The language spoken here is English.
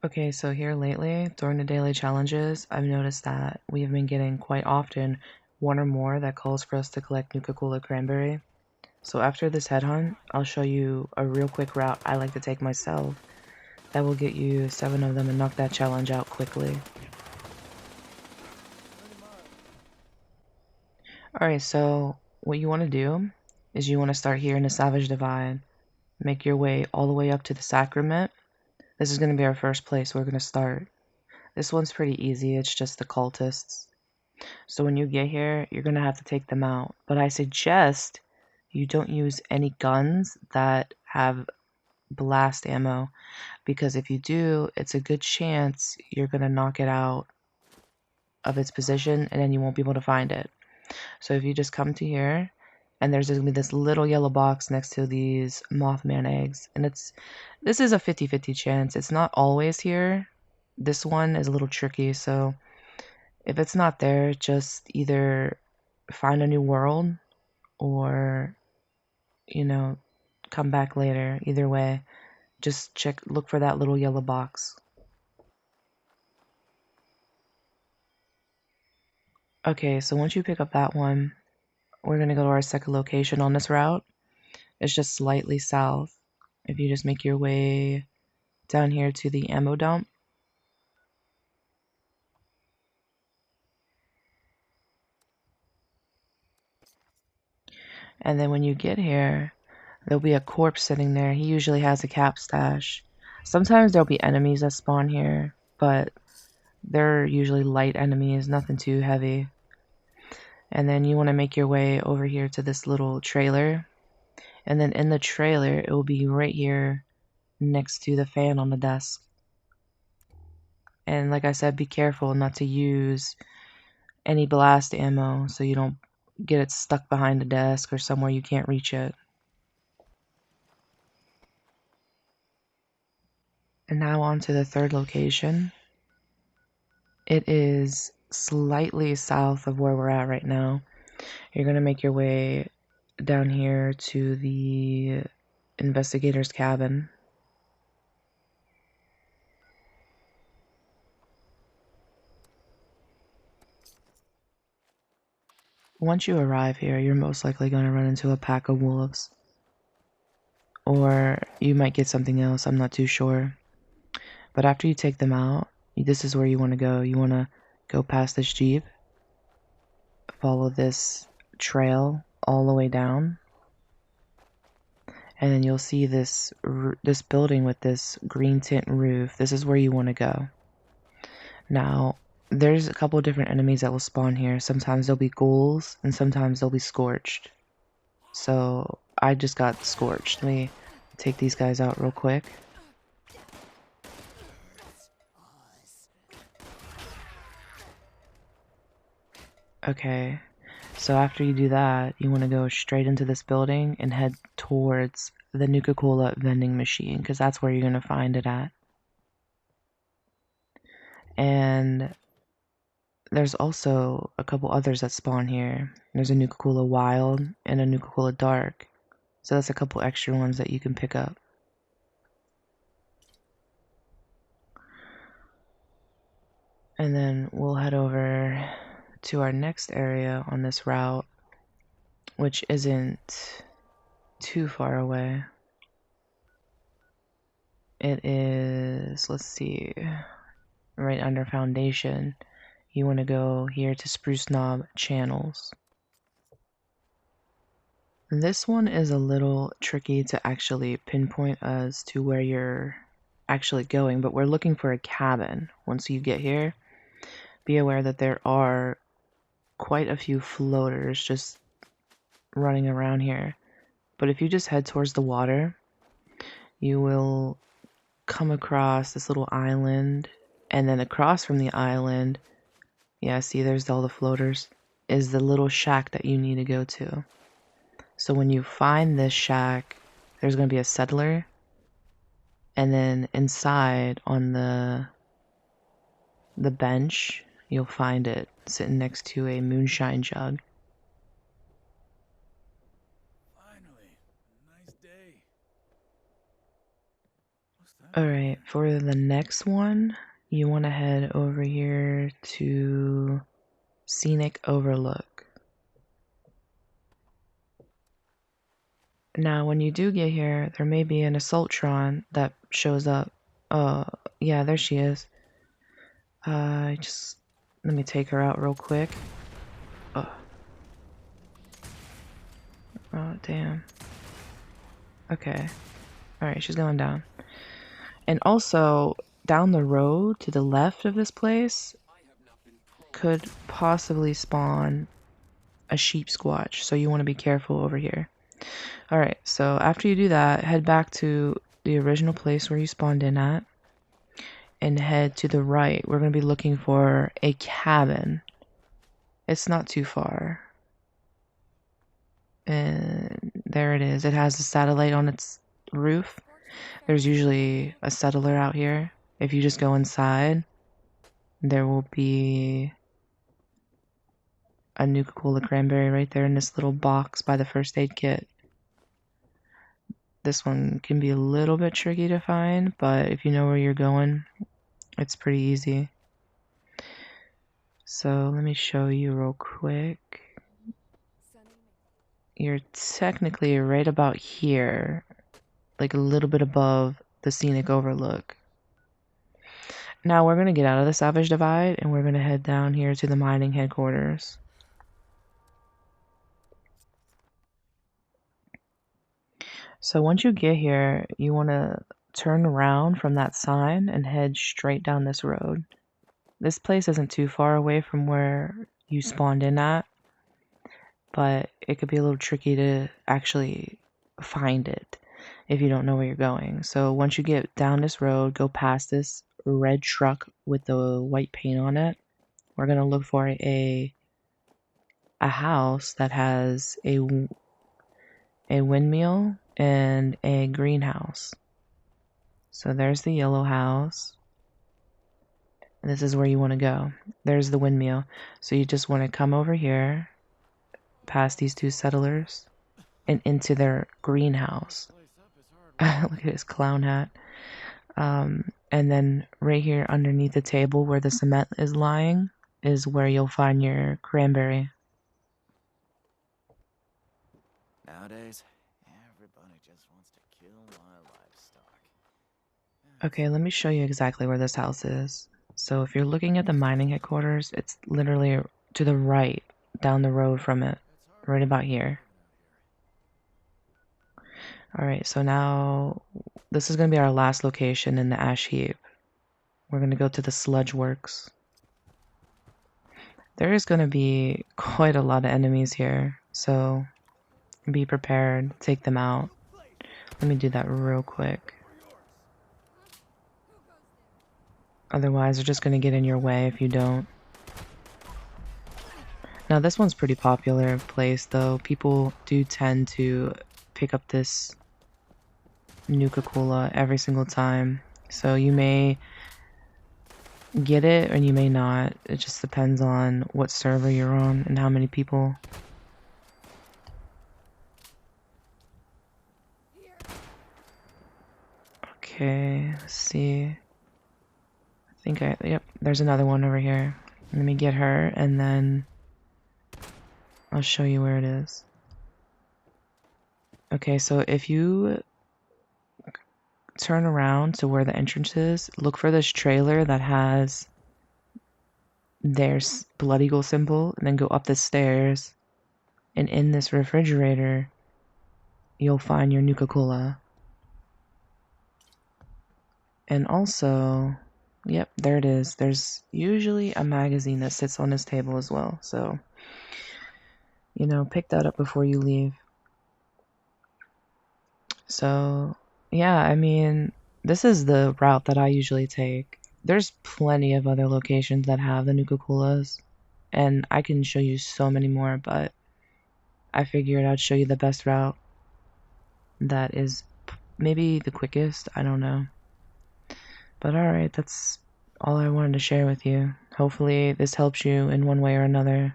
Okay, so here lately, during the daily challenges, I've noticed that we have been getting quite often one or more that calls for us to collect nuka-cola cranberry. So after this headhunt, I'll show you a real quick route I like to take myself that will get you 7 of them and knock that challenge out quickly. Alright, so what you want to do is you want to start here in the Savage Divide, make your way all the way up to the Sacrament. This is going to be our first place we're going to start. This one's pretty easy, it's just the cultists. So when you get here, you're going to have to take them out. But I suggest you don't use any guns that have blast ammo, because if you do, it's a good chance you're going to knock it out of its position and then you won't be able to find it. So if you just come to here, and there's going to be this little yellow box next to these Mothman eggs, and this is a 50-50 chance. It's not always here. This one is a little tricky, so if it's not there, just either find a new world or, come back later. Either way, just look for that little yellow box. Okay, so once you pick up that one, we're going to go to our second location on this route. It's just slightly south. If you just make your way down here to the ammo dump, and then when you get here, there'll be a corpse sitting there. He usually has a cap stash. Sometimes there'll be enemies that spawn here, but they're usually light enemies, nothing too heavy. And then you want to make your way over here to this little trailer. And then in the trailer, it will be right here next to the fan on the desk. And like I said, be careful not to use any blast ammo so you don't get it stuck behind the desk or somewhere you can't reach it. And now on to the third location. It is slightly south of where we're at right now. You're going to make your way down here to the investigator's cabin. Once you arrive here, you're most likely going to run into a pack of wolves. Or you might get something else, I'm not too sure. But after you take them out, this is where you want to go. You want to go past this jeep, follow this trail all the way down, and then you'll see this building with this green tint roof. This is where you want to go. Now, there's a couple different enemies that will spawn here. Sometimes they'll be ghouls, and sometimes they'll be scorched. So, I just got scorched. Let me take these guys out real quick. Okay, so after you do that, you want to go straight into this building and head towards the nuka-cola vending machine, because that's where you're going to find it at. And there's also a couple others that spawn here. There's a nuka-cola wild and a nuka-cola dark. So that's a couple extra ones that you can pick up. And then we'll head over to our next area on this route, which isn't too far away. It is, let's see, right under Foundation. You want to go here to Spruce Knob Channels. This one is a little tricky to actually pinpoint as to where you're actually going, but we're looking for a cabin. Once you get here, be aware that there are quite a few floaters just running around here. But if you just head towards the water, you will come across this little island, and then across from the island, yeah, see there's all the floaters, is the little shack that you need to go to. So when you find this shack, there's going to be a settler, and then inside on the bench, you'll find it sitting next to a moonshine jug. Finally, nice day. Alright, for the next one, you want to head over here to Scenic Overlook. Now, when you do get here, there may be an Assaultron that shows up. Yeah, there she is. Just let me take her out real quick. Oh, damn. Okay. Alright, she's going down. And also, down the road to the left of this place could possibly spawn a sheep squatch, so you want to be careful over here. Alright, so after you do that, head back to the original place where you spawned in at, and head to the right. We're going to be looking for a cabin. It's not too far. And there it is. It has a satellite on its roof. There's usually a settler out here. If you just go inside, there will be a nuka-cola cranberry right there in this little box by the first aid kit. This one can be a little bit tricky to find, but if you know where you're going, it's pretty easy. So let me show you real quick. You're technically right about here, like a little bit above the Scenic Overlook. Now we're going to get out of the Savage Divide and we're going to head down here to the mining headquarters. So once you get here, you want to turn around from that sign and head straight down this road. This place isn't too far away from where you spawned in at, but it could be a little tricky to actually find it if you don't know where you're going. So once you get down this road, go past this red truck with the white paint on it. We're going to look for a house that has a windmill and a greenhouse. So there's the yellow house. And this is where you want to go. There's the windmill. So you just want to come over here, past these two settlers, and into their greenhouse. Look at his clown hat. And then right here underneath the table where the cement is lying is where you'll find your cranberry. Nowadays, everybody just wants to kill my livestock. Okay, let me show you exactly where this house is. So if you're looking at the mining headquarters, it's literally to the right, down the road from it, right about here. Alright, so now this is going to be our last location in the ash heap. We're going to go to the sludge works. There is going to be quite a lot of enemies here, so be prepared, take them out. Let me do that real quick. Otherwise, they're just going to get in your way if you don't. Now, this one's pretty popular place, though. People do tend to pick up this nuka-cola every single time. So you may get it and you may not. It just depends on what server you're on and how many people. Okay, let's see. Yep, there's another one over here. Let me get her and then I'll show you where it is. Okay, so if you turn around to where the entrance is, look for this trailer that has their Blood Eagle symbol, and then go up the stairs, and in this refrigerator, you'll find your nuka-cola. And also, yep, there it is. There's usually a magazine that sits on this table as well, so, you know, pick that up before you leave. So, yeah, I mean, this is the route that I usually take. There's plenty of other locations that have the nuka-colas, and I can show you so many more, but I figured I'd show you the best route that is maybe the quickest, I don't know. But alright, that's all I wanted to share with you. Hopefully this helps you in one way or another.